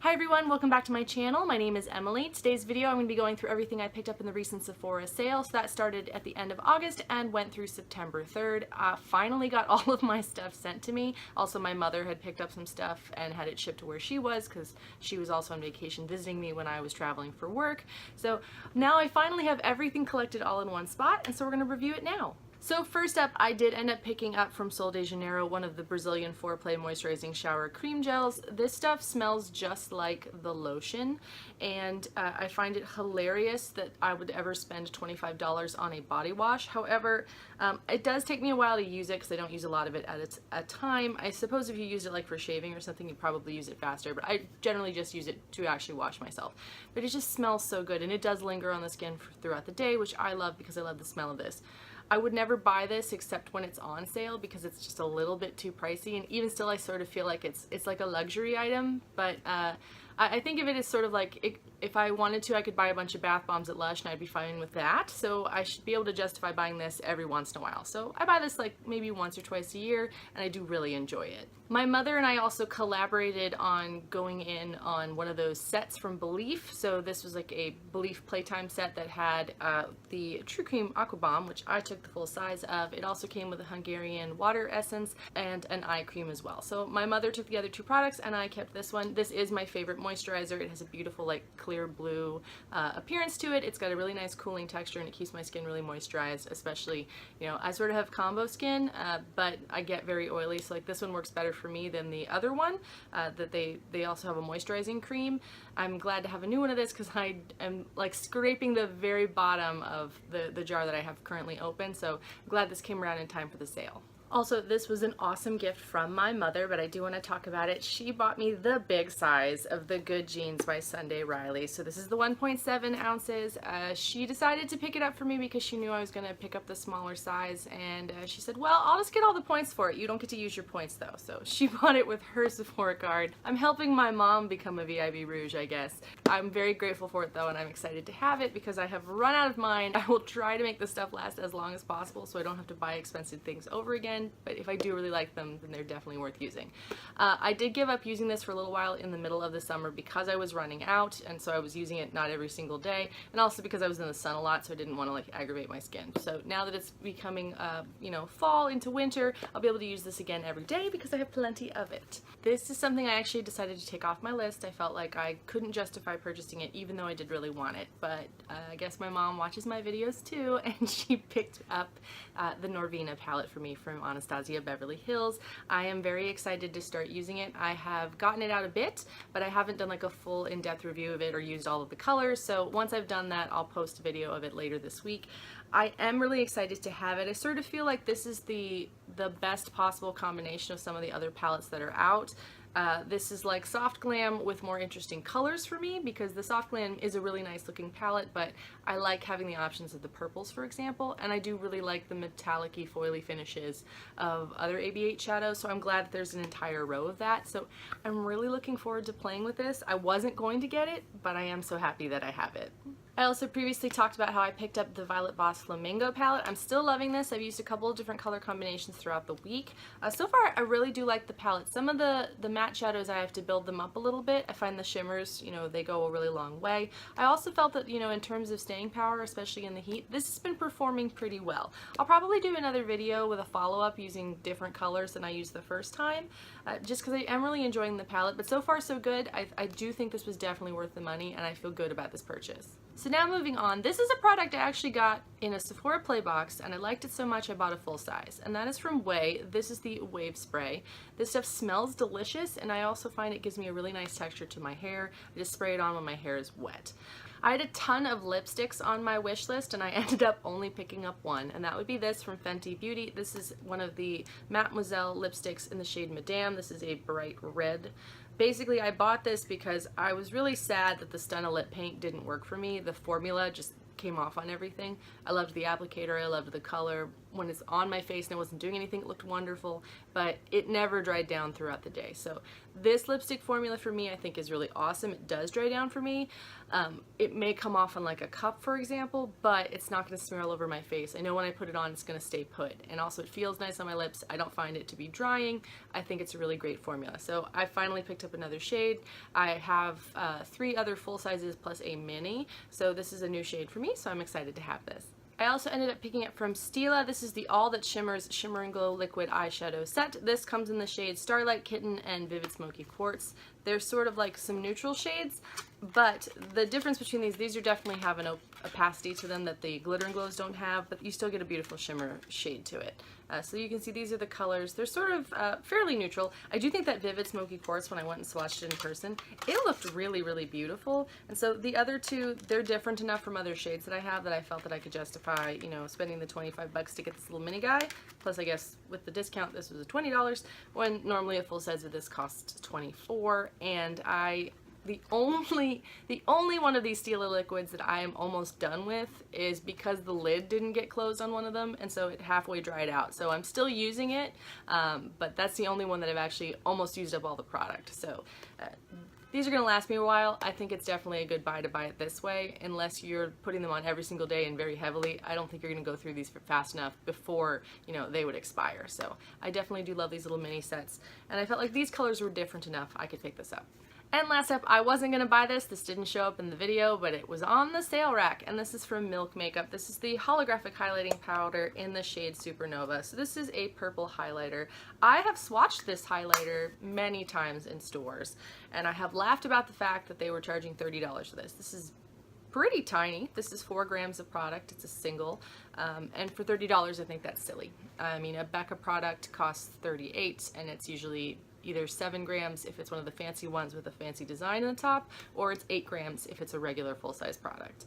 Hi everyone, welcome back to my channel. My name is Emily. Today's video I'm going to be going through everything I picked up in the recent Sephora sale. So that started at the end of August and went through September 3rd. Finally got all of my stuff sent to me. Also my mother had picked up some stuff and had it shipped to where she was because she was also on vacation visiting me when I was traveling for work. So now I finally have everything collected all in one spot, and so we're going to review it now. So first up, I did end up picking up from Sol de Janeiro one of the Brazilian Foreplay Moisturizing Shower Cream Gels. This stuff smells just like the lotion, and I find it hilarious that I would ever spend $25 on a body wash. However, it does take me a while to use it because I don't use a lot of it at a time. I suppose if you use it like for shaving or something, you'd probably use it faster, but I generally just use it to actually wash myself. But it just smells so good, and it does linger on the skin throughout the day, which I love because I love the smell of this. I would never buy this except when it's on sale because it's just a little bit too pricey, and even still I sort of feel like it's like a luxury item, but I think of it as sort of like if I wanted to, I could buy a bunch of bath bombs at Lush and I'd be fine with that, so I should be able to justify buying this every once in a while. So I buy this like maybe once or twice a year, and I do really enjoy it. My mother and I also collaborated on going in on one of those sets from Belif. So this was like a Belif Playtime set that had the True Cream Aqua Bomb, which I took the full size of. It also came with a Hungarian water essence and an eye cream as well. So my mother took the other two products and I kept this one. This is my favorite moisturizer. It has a beautiful like clear blue appearance to it. It's got a really nice cooling texture and it keeps my skin really moisturized, especially, you know, I sort of have combo skin, but I get very oily, so like this one works better for me than the other one. That they also have a moisturizing cream. I'm glad to have a new one of this because I am like scraping the very bottom of the jar that I have currently open, so I'm glad this came around in time for the sale. Also, this was an awesome gift from my mother, but I do want to talk about it. She bought me the big size of the Good Jeans by Sunday Riley. So this is the 1.7 ounces. She decided to pick it up for me because she knew I was going to pick up the smaller size, and she said, well, I'll just get all the points for it. You don't get to use your points though. So she bought it with her Sephora card. I'm helping my mom become a VIB Rouge, I guess. I'm very grateful for it though, and I'm excited to have it because I have run out of mine. I will try to make this stuff last as long as possible so I don't have to buy expensive things over again. But if I do really like them, then they're definitely worth using. I did give up using this for a little while in the middle of the summer because I was running out, and so I was using it not every single day, and also because I was in the sun a lot, so I didn't want to like aggravate my skin. So now that it's becoming you know, fall into winter, I'll be able to use this again every day because I have plenty of it. This is something I actually decided to take off my list. I felt like I couldn't justify purchasing it even though I did really want it, but I guess my mom watches my videos too, and she picked up the Norvina palette for me from Anastasia, Beverly Hills. I am very excited to start using it. I have gotten it out a bit, but I haven't done like a full in-depth review of it or used all of the colors, so once I've done that, I'll post a video of it later this week. I am really excited to have it. I sort of feel like this is the best possible combination of some of the other palettes that are out. This is like soft glam with more interesting colors for me because the soft glam is a really nice looking palette, but I like having the options of the purples, for example, and I do really like the metallic-y foily finishes of other AB8 shadows, so I'm glad that there's an entire row of that. So I'm really looking forward to playing with this. I wasn't going to get it, but I am so happy that I have it. I also previously talked about how I picked up the Violet Voss Flamingo palette. I'm still loving this. I've used a couple of different color combinations throughout the week. So far, I really do like the palette. Some of the matte shadows, I have to build them up a little bit. I find the shimmers, you know, they go a really long way. I also felt that, you know, in terms of staying power, especially in the heat, this has been performing pretty well. I'll probably do another video with a follow-up using different colors than I used the first time, just because I am really enjoying the palette, but so far so good. I do think this was definitely worth the money, and I feel good about this purchase. So now moving on, this is a product I actually got in a Sephora Play box, and I liked it so much I bought a full size, and that is from Ouai. This is the Wave Spray. This stuff smells delicious, and I also find it gives me a really nice texture to my hair. I just spray it on when my hair is wet. I had a ton of lipsticks on my wish list, and I ended up only picking up one, and that would be this from Fenty Beauty. This is one of the Mattemoiselle lipsticks in the shade Madame. This is a bright red. Basically, I bought this because I was really sad that the Stunna lip paint didn't work for me. The formula just came off on everything. I loved the applicator, I loved the color, when it's on my face and I wasn't doing anything, it looked wonderful, but it never dried down throughout the day. So this lipstick formula for me I think is really awesome. It does dry down for me. It may come off on like a cup, for example, but it's not going to smear all over my face. I know when I put it on it's going to stay put, and also it feels nice on my lips. I don't find it to be drying. I think it's a really great formula. So I finally picked up another shade. I have 3 other full sizes plus a mini, so this is a new shade for me, so I'm excited to have this. I also ended up picking it from Stila. This is the All That Shimmers Shimmer and Glow Liquid Eyeshadow Set. This comes in the shades Starlight Kitten and Vivid Smoky Quartz. They're sort of like some neutral shades, but the difference between these are definitely have an opacity to them that the Glitter and Glows don't have, but you still get a beautiful shimmer shade to it. So you can see these are the colors. They're sort of fairly neutral. I do think that Vivid Smoky Quartz, when I went and swatched it in person, it looked really, really beautiful. And so the other two, they're different enough from other shades that I have that I felt that I could justify, you know, spending the 25 bucks to get this little mini guy. Plus, I guess with the discount, this was $20, when normally a full size of this costs $24. And the only one of these Stila liquids that I am almost done with is because the lid didn't get closed on one of them, and so it halfway dried out. So I'm still using it, but that's the only one that I've actually almost used up all the product. So these are going to last me a while. I think it's definitely a good buy to buy it this way, unless you're putting them on every single day and very heavily. I don't think you're going to go through these fast enough before, you know, they would expire. So I definitely do love these little mini sets, and I felt like these colors were different enough I could pick this up. And last up, I wasn't going to buy this. This didn't show up in the video, but it was on the sale rack, and this is from Milk Makeup. This is the Holographic Highlighting Powder in the shade Supernova. So this is a purple highlighter. I have swatched this highlighter many times in stores, and I have laughed about the fact that they were charging $30 for this. This is pretty tiny. This is 4 grams of product. It's a single, and for $30 I think that's silly. I mean, a Becca product costs $38, and it's usually either 7 grams if it's one of the fancy ones with a fancy design on the top, or it's 8 grams if it's a regular full-size product.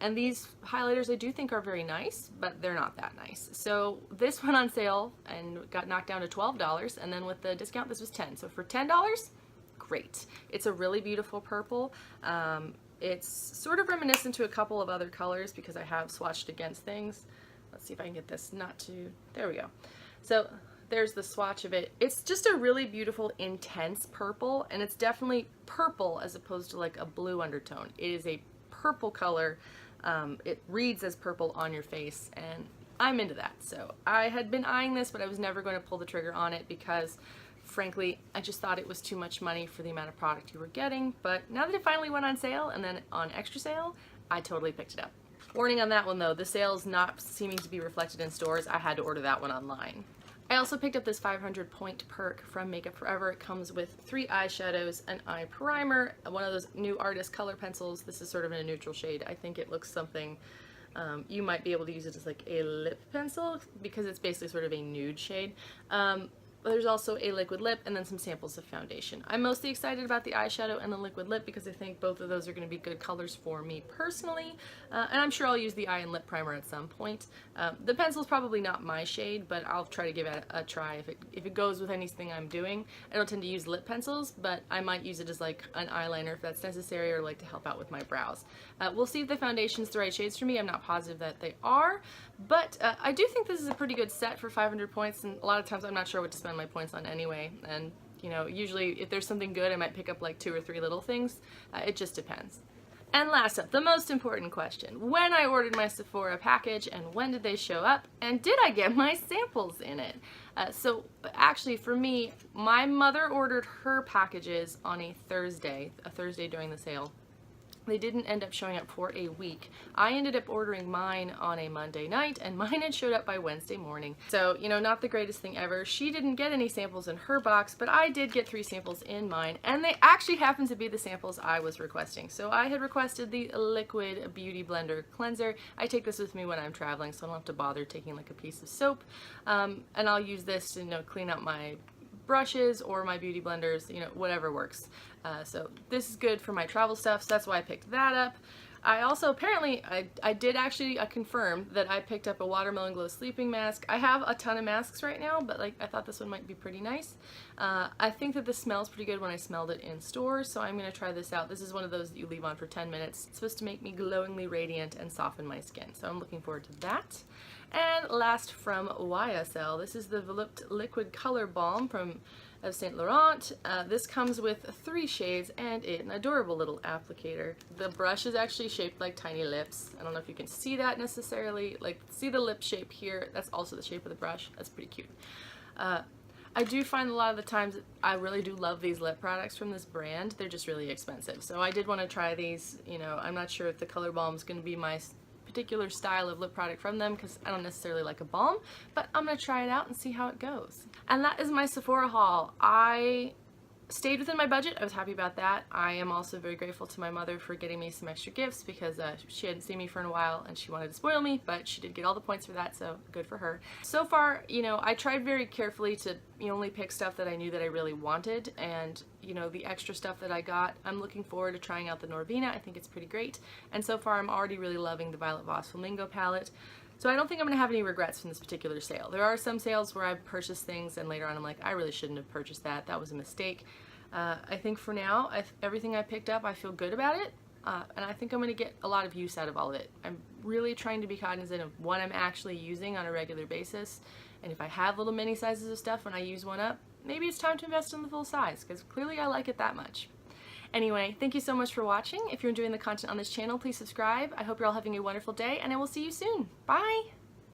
And these highlighters I do think are very nice, but they're not that nice. So this went on sale and got knocked down to $12, and then with the discount this was $10. So for $10, great. It's a really beautiful purple. It's sort of reminiscent to a couple of other colors because I have swatched against things. Let's see if I can get this not to, there we go. So there's the swatch of it. It's just a really beautiful, intense purple, and it's definitely purple as opposed to like a blue undertone. It is a purple color. It reads as purple on your face, and I'm into that. So I had been eyeing this, but I was never going to pull the trigger on it because, frankly, I just thought it was too much money for the amount of product you were getting. But now that it finally went on sale and then on extra sale, I totally picked it up. Warning on that one though, the sale's not seeming to be reflected in stores. I had to order that one online. I also picked up this 500 point perk from Makeup Forever. It comes with 3 eyeshadows, an eye primer, one of those new artist color pencils. This is sort of in a neutral shade. I think it looks something, you might be able to use it as like a lip pencil because it's basically sort of a nude shade. There's also a liquid lip and then some samples of foundation. I'm mostly excited about the eyeshadow and the liquid lip because I think both of those are going to be good colors for me personally, and I'm sure I'll use the eye and lip primer at some point. The pencil is probably not my shade, but I'll try to give it a try if it goes with anything I'm doing. I don't tend to use lip pencils, but I might use it as like an eyeliner if that's necessary, or like to help out with my brows. We'll see if the foundation's the right shades for me. I'm not positive that they are, but I do think this is a pretty good set for 500 points, and a lot of times I'm not sure what to spend my points on anyway, and you know, usually if there's something good I might pick up like 2 or 3 little things. It just depends. And last up, the most important question: when I ordered my Sephora package, and when did they show up, and did I get my samples in it? So actually for me, my mother ordered her packages on a Thursday during the sale. They didn't end up showing up for a week. I ended up ordering mine on a Monday night, and mine had showed up by Wednesday morning. So, you know, not the greatest thing ever. She didn't get any samples in her box, but I did get 3 samples in mine, and they actually happened to be the samples I was requesting. So I had requested the Liquid Beauty Blender Cleanser. I take this with me when I'm traveling, so I don't have to bother taking like a piece of soap. And I'll use this to, you know, clean up my brushes or my beauty blenders, you know, whatever works. So this is good for my travel stuff, so that's why I picked that up. I also apparently, I did actually confirm that I picked up a Watermelon Glow sleeping mask. I have a ton of masks right now, but like I thought this one might be pretty nice. I think that this smells pretty good when I smelled it in stores, so I'm going to try this out. This is one of those that you leave on for 10 minutes. It's supposed to make me glowingly radiant and soften my skin, so I'm looking forward to that. And last from YSL, this is the Volupte Liquid Color Balm from Saint Laurent. This comes with 3 shades and an adorable little applicator. The brush is actually shaped like tiny lips. I don't know if you can see that necessarily. Like, see the lip shape here? That's also the shape of the brush. That's pretty cute. I do find a lot of the times I really do love these lip products from this brand. They're just really expensive. So I did want to try these. You know, I'm not sure if the color balm is going to be my particular style of lip product from them because I don't necessarily like a balm, but I'm gonna try it out and see how it goes. And that is my Sephora haul. I stayed within my budget. I was happy about that. I am also very grateful to my mother for getting me some extra gifts because she hadn't seen me for a while and she wanted to spoil me, but she did get all the points for that, so good for her. So far, you know, I tried very carefully to only pick stuff that I knew that I really wanted, and you know, the extra stuff that I got, I'm looking forward to trying out the Norvina. I think it's pretty great, and so far I'm already really loving the Violet Voss Flamingo palette. So I don't think I'm going to have any regrets from this particular sale. There are some sales where I've purchased things and later on I'm like, I really shouldn't have purchased that. That was a mistake. I think for now, everything I picked up, I feel good about it. And I think I'm going to get a lot of use out of all of it. I'm really trying to be cognizant of what I'm actually using on a regular basis. And if I have little mini sizes of stuff when I use one up, maybe it's time to invest in the full size because clearly I like it that much. Anyway, thank you so much for watching. If you're enjoying the content on this channel, please subscribe. I hope you're all having a wonderful day and I will see you soon. Bye!